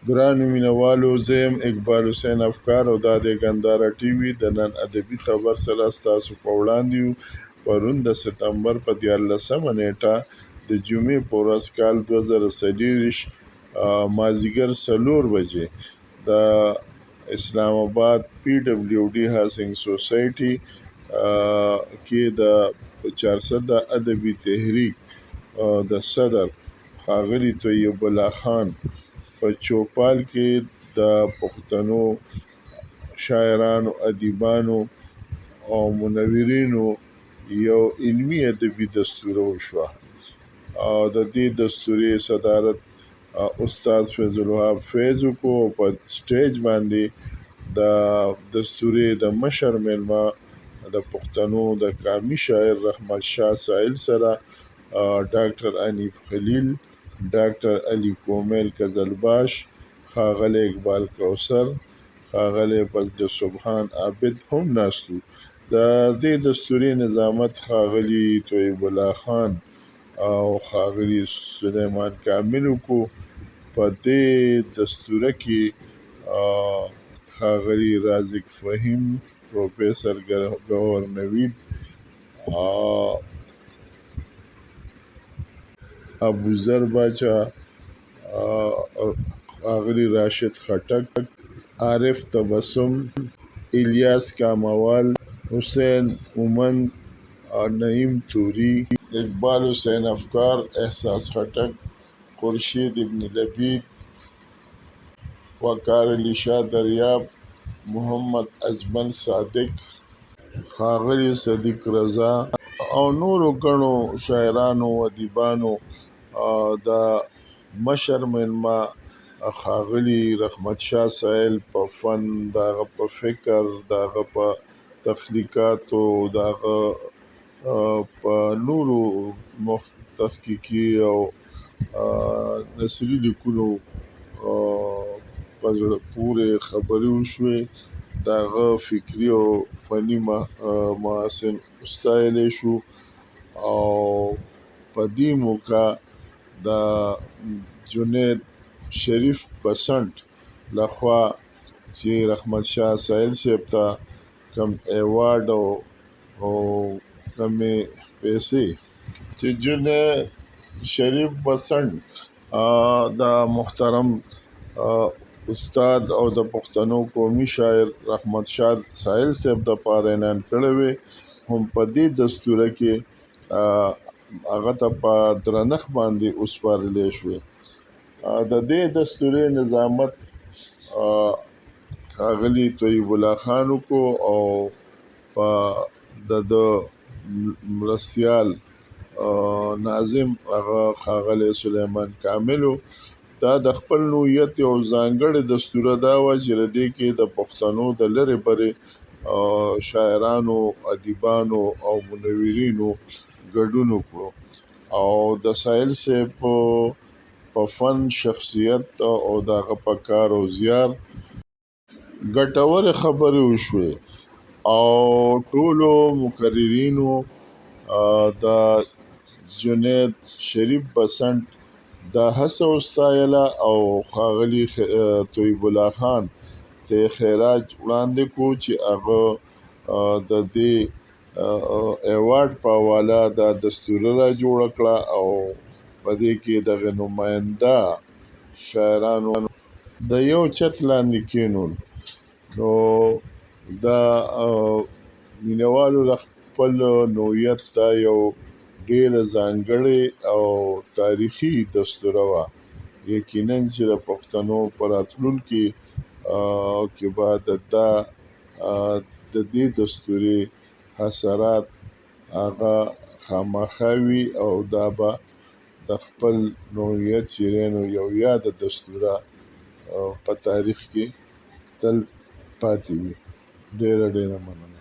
ګرانو مینوالو، زه یم اقبال حسین افکار او دا د ګنداره ټي وي د نن ادبي خبر سره ستاسو په وړاندې یو. پرون د ستمبر په 14مه نیټه د جمعې په ورځ کال 2023 مازدیګر 4 بجې د اسلام آباد PWD هاسینګ سوسایټي کې د 400 ادبي تحریک د صدر ښاغلي طیب الله خان په چوپال کې د پښتنو شاعرانو، ادیبانو او منورینو یو علمي ادبي دستوره وشوه. د دې دستورې صدارت استاد فیض الوهاب فیض وکړو. په سټیج باندې د دستورې د مشر میلمه د پښتنو د قامي شاعر رحمت شاه سایل سره ډاکټر انیب خلیل، ډاکټر علي کومیل قزلباش، ښاغلی اقبال کوثر، ښاغلی فضل سبحان عابد هم ناست وو. د دې دستورې نظامت ښاغلي طیب الله خان او ښاغلي سلیمان کامل وکړو. په دې دستوره کې ښاغلي رازق فهیم، پروفیسر ګوهر نوید، ابوذر باچا، ښاغلي راشد خټک، عارف تبسم، الیاس کاموال، حسین مومند، نعیم توری، اقبال حسین افکار، احساس خټک، خورشید ابن لبید، وقار علی شاه دریاب، محمد اجمل صادق، ښاغلي صدیق رضا او نورو ګڼو شاعرانو او ادیبانو د مشر میلمه ښاغلي رحمت شاه سایل په فن، دغه په فکر، دغه په تخلیقاتو، دغه په نورو تحقیقي او نثري لیکونو په زړه پورې خبرې وشوې. دغه فکري او فني محاسن وستایلی شو او په دې موقع د جنید شریف بسنټ لخوا چې رحمت شاه سایل صاحب ته کم ایوارډ او کمې پیسې چې جنید شریف بسنټ د محترم استاد او د پښتنو قومي شاعر رحمت شاه سایل صاحب دپاره اعلان کړی وې، هم په دې دستوره کې هغه ته په درنښت باندې وسپارلې شوې. د دې دستورې نظامت ښاغلي طیب الله خان وکړو او په د مرستیال ناظم هغه ښاغلی سلیمان کامل و. دا د خپل نوعیت یو ځانګړې دستوره دا وه چې د دې کې د پښتنو د لرې برې شاعرانو، ادیبانو او منورینو ګډون وکړو او د سایل صاحب په فن، شخصیت او دغه په کار او زیار ګټورې خبرې وشوې او ټولو مقررینو د جنید شریف بسنټ دا هڅه وستایله او ښاغلي طیب الله خان ته یې خراج وړاندې کړو چې هغه د دې ایوارډ په حواله دا دستوره را جوړه کړه او په دې کې دغه نماینده شاعرانو د یو چت لاندې کېنول. نو دا مینوالو له خپل نوعیت دا یو ډېره ځانګړې او تاریخي دستوره وه. یقینا چې د پښتنو په راتلونکي کې به د دې دستورې اثرات هغه خامخا وي او دا به د خپل نوعیت شیرینو یو یاده دستوره په تاریخ کې تل پاتې وي. ډېره مننه.